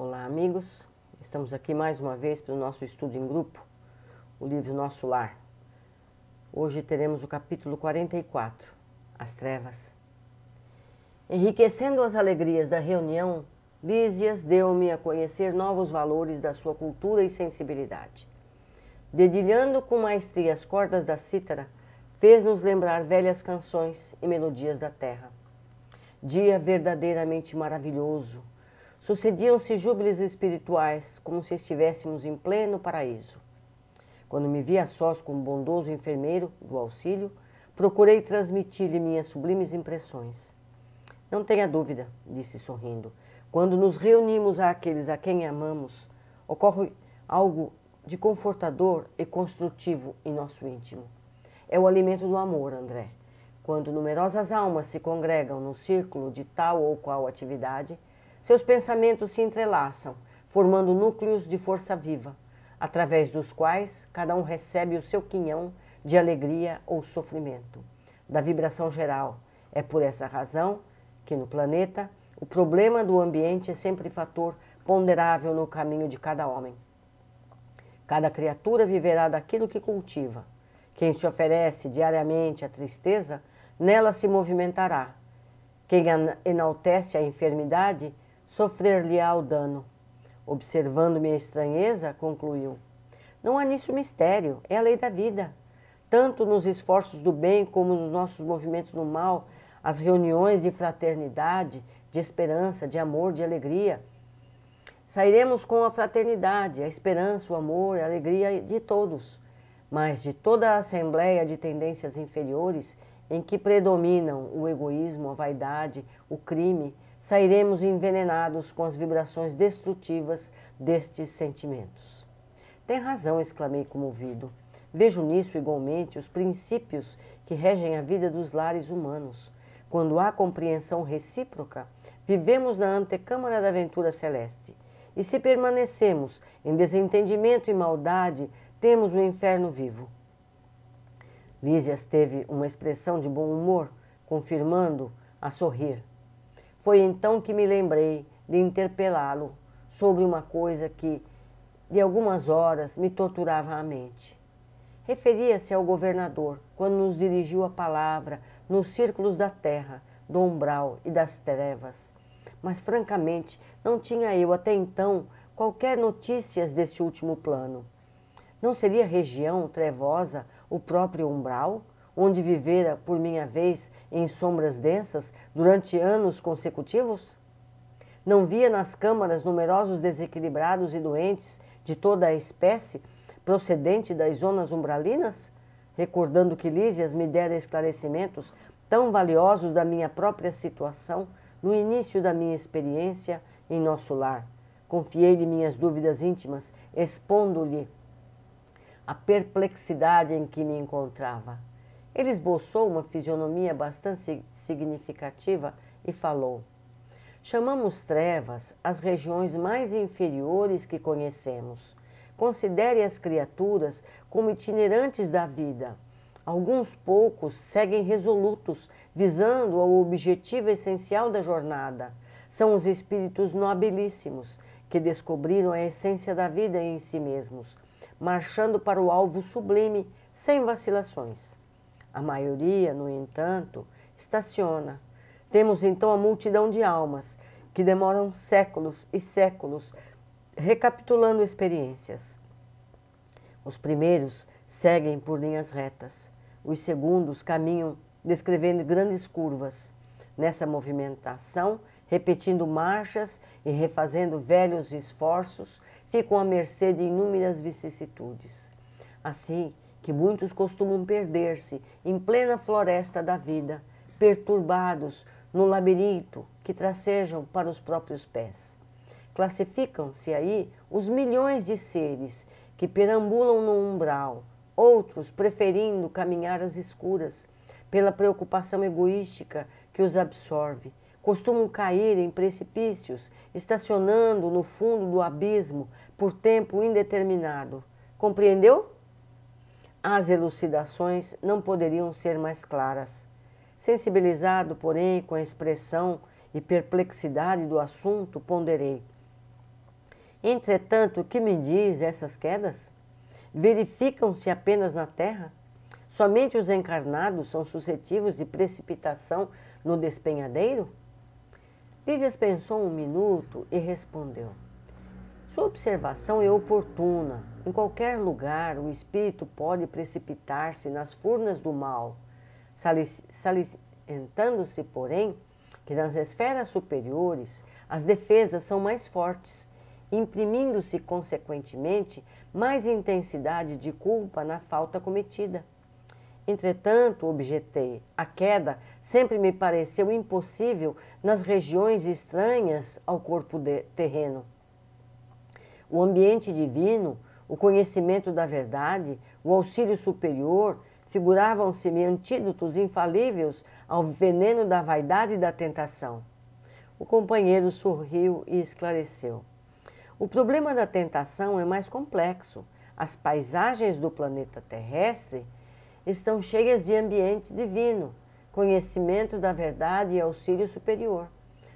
Olá, amigos. Estamos aqui mais uma vez para o nosso estudo em grupo, o livro Nosso Lar. Hoje teremos o capítulo 44, As Trevas. Enriquecendo as alegrias da reunião, Lísias deu-me a conhecer novos valores da sua cultura e sensibilidade. Dedilhando com maestria as cordas da cítara, fez-nos lembrar velhas canções e melodias da terra. Dia verdadeiramente maravilhoso. Sucediam-se júbilos espirituais, como se estivéssemos em pleno paraíso. Quando me vi a sós com o bondoso enfermeiro do auxílio, procurei transmitir-lhe minhas sublimes impressões. Não tenha dúvida, disse sorrindo, quando nos reunimos àqueles a quem amamos, ocorre algo de confortador e construtivo em nosso íntimo. É o alimento do amor, André. Quando numerosas almas se congregam no círculo de tal ou qual atividade, seus pensamentos se entrelaçam, formando núcleos de força viva, através dos quais cada um recebe o seu quinhão de alegria ou sofrimento, da vibração geral. É por essa razão que no planeta o problema do ambiente é sempre fator ponderável no caminho de cada homem. Cada criatura viverá daquilo que cultiva. Quem se oferece diariamente à tristeza, nela se movimentará. Quem enaltece a enfermidade, sofrer-lhe-á o dano. Observando minha estranheza, concluiu. Não há nisso mistério, é a lei da vida. Tanto nos esforços do bem como nos nossos movimentos do mal, as reuniões de fraternidade, de esperança, de amor, de alegria. Sairemos com a fraternidade, a esperança, o amor, a alegria de todos. Mas de toda a assembleia de tendências inferiores, em que predominam o egoísmo, a vaidade, o crime, sairemos envenenados com as vibrações destrutivas destes sentimentos. Tem razão, exclamei comovido. Vejo nisso igualmente os princípios que regem a vida dos lares humanos. Quando há compreensão recíproca, vivemos na antecâmara da aventura celeste. E se permanecemos em desentendimento e maldade, temos o inferno vivo. Lísias teve uma expressão de bom humor, confirmando a sorrir. Foi então que me lembrei de interpelá-lo sobre uma coisa que, de algumas horas, me torturava a mente. Referia-se ao governador, quando nos dirigiu a palavra nos círculos da terra, do umbral e das trevas. Mas, francamente, não tinha eu até então qualquer notícias deste último plano. Não seria região trevosa o próprio umbral, onde vivera, por minha vez, em sombras densas durante anos consecutivos? Não via nas câmaras numerosos desequilibrados e doentes de toda a espécie, procedente das zonas umbralinas? Recordando que Lísias me dera esclarecimentos tão valiosos da minha própria situação no início da minha experiência em nosso lar. Confiei-lhe minhas dúvidas íntimas, expondo-lhe a perplexidade em que me encontrava. Ele esboçou uma fisionomia bastante significativa e falou. Chamamos trevas as regiões mais inferiores que conhecemos. Considere as criaturas como itinerantes da vida. Alguns poucos seguem resolutos, visando ao objetivo essencial da jornada. São os espíritos nobilíssimos, que descobriram a essência da vida em si mesmos, marchando para o alvo sublime, sem vacilações. A maioria, no entanto, estaciona. Temos então a multidão de almas, que demoram séculos e séculos, recapitulando experiências. Os primeiros seguem por linhas retas. Os segundos caminham descrevendo grandes curvas. Nessa movimentação, repetindo marchas e refazendo velhos esforços, ficam à mercê de inúmeras vicissitudes. Assim que muitos costumam perder-se em plena floresta da vida, perturbados no labirinto que tracejam para os próprios pés. Classificam-se aí os milhões de seres que perambulam no umbral, outros preferindo caminhar às escuras, pela preocupação egoística que os absorve, costumam cair em precipícios, estacionando no fundo do abismo por tempo indeterminado. Compreendeu? As elucidações não poderiam ser mais claras. Sensibilizado, porém, com a expressão e perplexidade do assunto, ponderei. Entretanto, o que me diz essas quedas? Verificam-se apenas na Terra? Somente os encarnados são suscetíveis de precipitação no despenhadeiro? Lísias pensou um minuto e respondeu: sua observação é oportuna. Em qualquer lugar, o espírito pode precipitar-se nas furnas do mal, salientando-se, porém, que nas esferas superiores as defesas são mais fortes, imprimindo-se, consequentemente, mais intensidade de culpa na falta cometida. Entretanto, objetei, a queda sempre me pareceu impossível nas regiões estranhas ao corpo terreno. O ambiente divino, o conhecimento da verdade, o auxílio superior, figuravam-se-me antídotos infalíveis ao veneno da vaidade e da tentação. O companheiro sorriu e esclareceu. O problema da tentação é mais complexo. As paisagens do planeta terrestre estão cheias de ambiente divino, conhecimento da verdade e auxílio superior.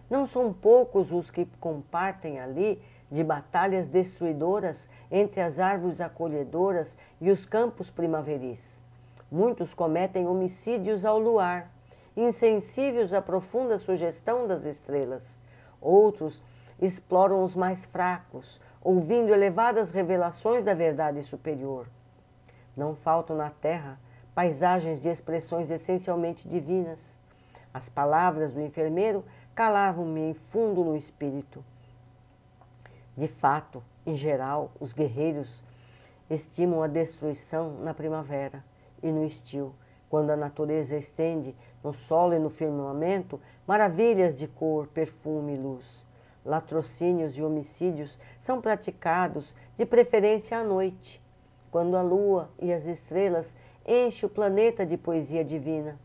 Não são poucos os que compartem ali de batalhas destruidoras entre as árvores acolhedoras e os campos primaveris. Muitos cometem homicídios ao luar, insensíveis à profunda sugestão das estrelas. Outros exploram os mais fracos, ouvindo elevadas revelações da verdade superior. Não faltam na terra paisagens de expressões essencialmente divinas. As palavras do enfermeiro calavam-me em fundo no espírito. De fato, em geral, os guerreiros estimam a destruição na primavera e no estio, quando a natureza estende no solo e no firmamento maravilhas de cor, perfume e luz. Latrocínios e homicídios são praticados de preferência à noite, quando a lua e as estrelas enchem o planeta de poesia divina.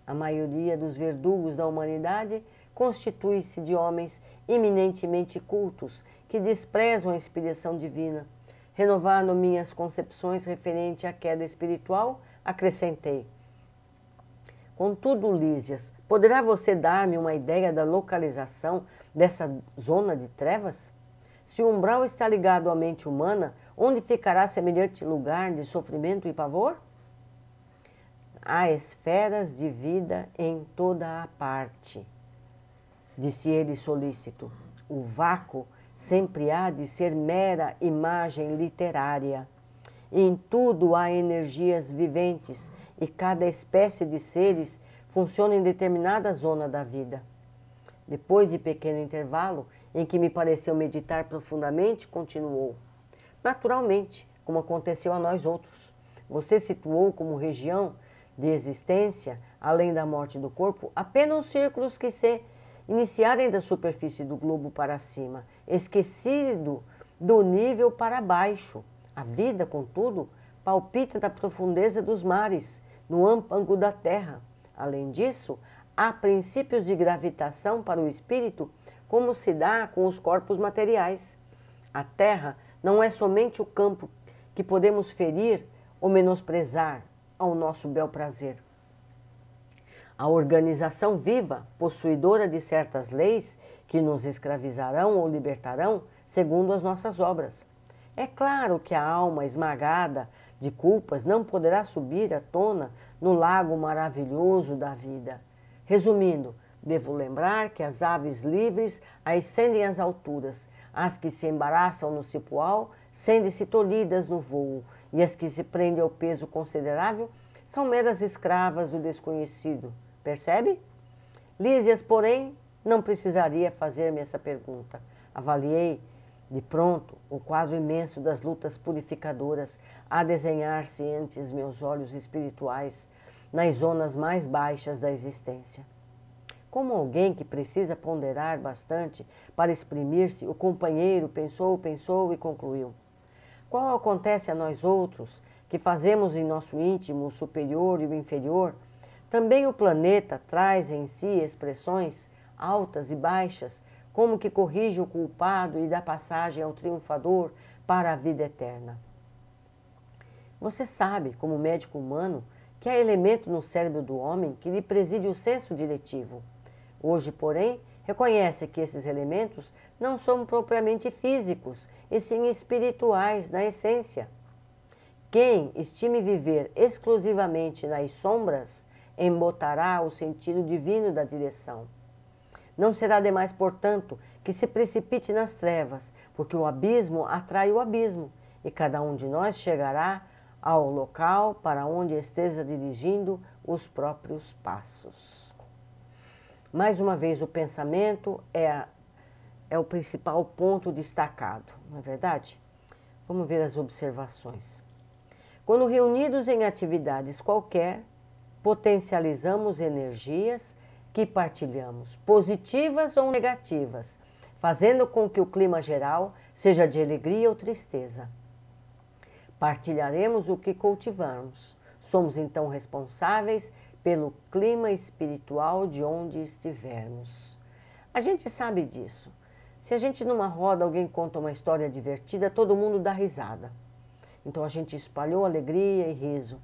A maioria dos verdugos da humanidade constitui-se de homens eminentemente cultos que desprezam a inspiração divina. Renovando minhas concepções referente à queda espiritual, acrescentei: contudo, Lísias, poderá você dar-me uma ideia da localização dessa zona de trevas? Se o umbral está ligado à mente humana, onde ficará semelhante lugar de sofrimento e pavor? Há esferas de vida em toda a parte, disse ele solícito. O vácuo sempre há de ser mera imagem literária. Em tudo há energias viventes e cada espécie de seres funciona em determinada zona da vida. Depois de pequeno intervalo, em que me pareceu meditar profundamente, continuou: naturalmente, como aconteceu a nós outros. Você situou como região de existência, além da morte do corpo, apenas os círculos que se iniciarem da superfície do globo para cima, esquecido do nível para baixo. A vida, contudo, palpita na profundeza dos mares, no âmago da terra. Além disso, há princípios de gravitação para o espírito, como se dá com os corpos materiais. A terra não é somente o campo que podemos ferir ou menosprezar ao nosso bel prazer. A organização viva, possuidora de certas leis que nos escravizarão ou libertarão segundo as nossas obras. É claro que a alma esmagada de culpas não poderá subir à tona no lago maravilhoso da vida. Resumindo, devo lembrar que as aves livres ascendem às alturas, as que se embaraçam no cipoal sentem-se tolhidas no voo, e as que se prendem ao peso considerável são meras escravas do desconhecido. Percebe? Lísias, porém, não precisaria fazer-me essa pergunta. Avaliei, de pronto, o quadro imenso das lutas purificadoras a desenhar-se ante os meus olhos espirituais nas zonas mais baixas da existência. Como alguém que precisa ponderar bastante para exprimir-se, o companheiro pensou e concluiu: qual acontece a nós outros, que fazemos em nosso íntimo o superior e o inferior, também o planeta traz em si expressões altas e baixas, como que corrige o culpado e dá passagem ao triunfador para a vida eterna. Você sabe, como médico humano, que há elemento no cérebro do homem que lhe preside o senso diretivo. Hoje, porém, reconhece que esses elementos não são propriamente físicos, e sim espirituais na essência. Quem estime viver exclusivamente nas sombras, embotará o sentido divino da direção. Não será demais, portanto, que se precipite nas trevas, porque o abismo atrai o abismo, e cada um de nós chegará ao local para onde esteja dirigindo os próprios passos. Mais uma vez, o pensamento é o principal ponto destacado, não é verdade? Vamos ver as observações. Quando reunidos em atividades qualquer, potencializamos energias que partilhamos, positivas ou negativas, fazendo com que o clima geral seja de alegria ou tristeza. Partilharemos o que cultivamos. Somos então responsáveis pelo clima espiritual de onde estivermos. A gente sabe disso. Se a gente numa roda alguém conta uma história divertida, todo mundo dá risada. Então a gente espalhou alegria e riso.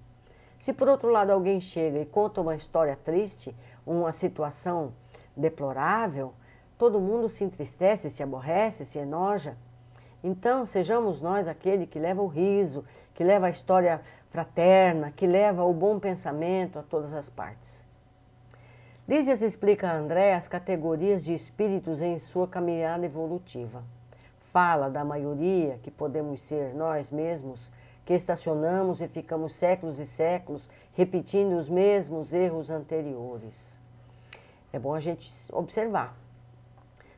Se por outro lado alguém chega e conta uma história triste, uma situação deplorável, todo mundo se entristece, se aborrece, se enoja. Então sejamos nós aquele que leva o riso, que leva a história fraterna, que leva o bom pensamento a todas as partes. Lísias explica a André as categorias de espíritos em sua caminhada evolutiva. Fala da maioria que podemos ser nós mesmos, que estacionamos e ficamos séculos e séculos repetindo os mesmos erros anteriores. É bom a gente observar.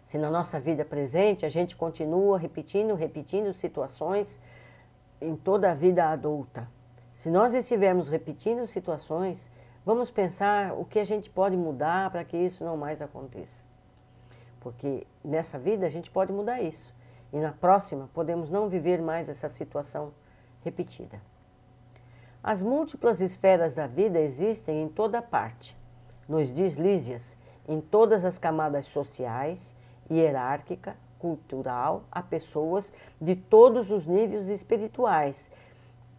Se na nossa vida presente a gente continua repetindo situações em toda a vida adulta. Se nós estivermos repetindo situações, vamos pensar o que a gente pode mudar para que isso não mais aconteça. Porque nessa vida a gente pode mudar isso. E na próxima podemos não viver mais essa situação repetida. As múltiplas esferas da vida existem em toda parte, nos diz Lísias, em todas as camadas sociais, hierárquica, cultural, a pessoas de todos os níveis espirituais.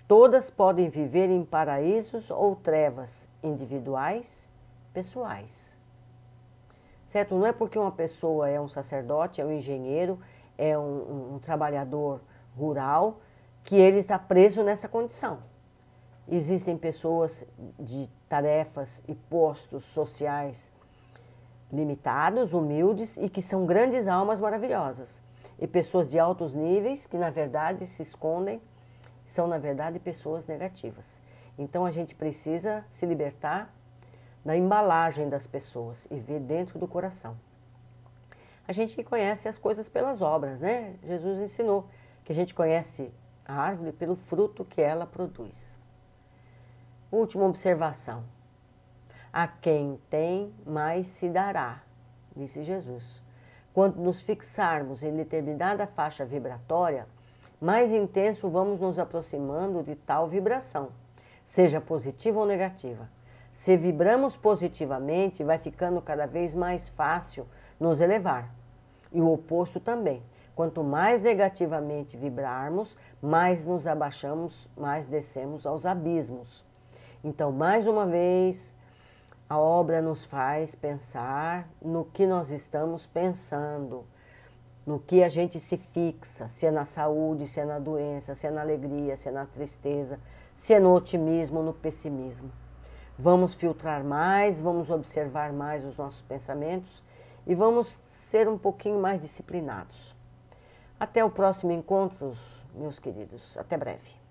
Todas podem viver em paraísos ou trevas, individuais, pessoais. Certo? Não é porque uma pessoa é um sacerdote, é um engenheiro, é um trabalhador rural, que ele está preso nessa condição. Existem pessoas de tarefas e postos sociais limitados, humildes e que são grandes almas maravilhosas. E pessoas de altos níveis que, na verdade, se escondem, são, na verdade, pessoas negativas. Então, a gente precisa se libertar da embalagem das pessoas e ver dentro do coração. A gente conhece as coisas pelas obras, né? Jesus ensinou que a gente conhece a árvore pelo fruto que ela produz. Última observação. A quem tem, mais se dará, disse Jesus. Quando nos fixarmos em determinada faixa vibratória, mais intenso vamos nos aproximando de tal vibração, seja positiva ou negativa. Se vibramos positivamente, vai ficando cada vez mais fácil nos elevar. E o oposto também. Quanto mais negativamente vibrarmos, mais nos abaixamos, mais descemos aos abismos. Então, mais uma vez, a obra nos faz pensar no que nós estamos pensando, no que a gente se fixa, se é na saúde, se é na doença, se é na alegria, se é na tristeza, se é no otimismo ou no pessimismo. Vamos filtrar mais, vamos observar mais os nossos pensamentos e vamos ser um pouquinho mais disciplinados. Até o próximo encontro, meus queridos. Até breve.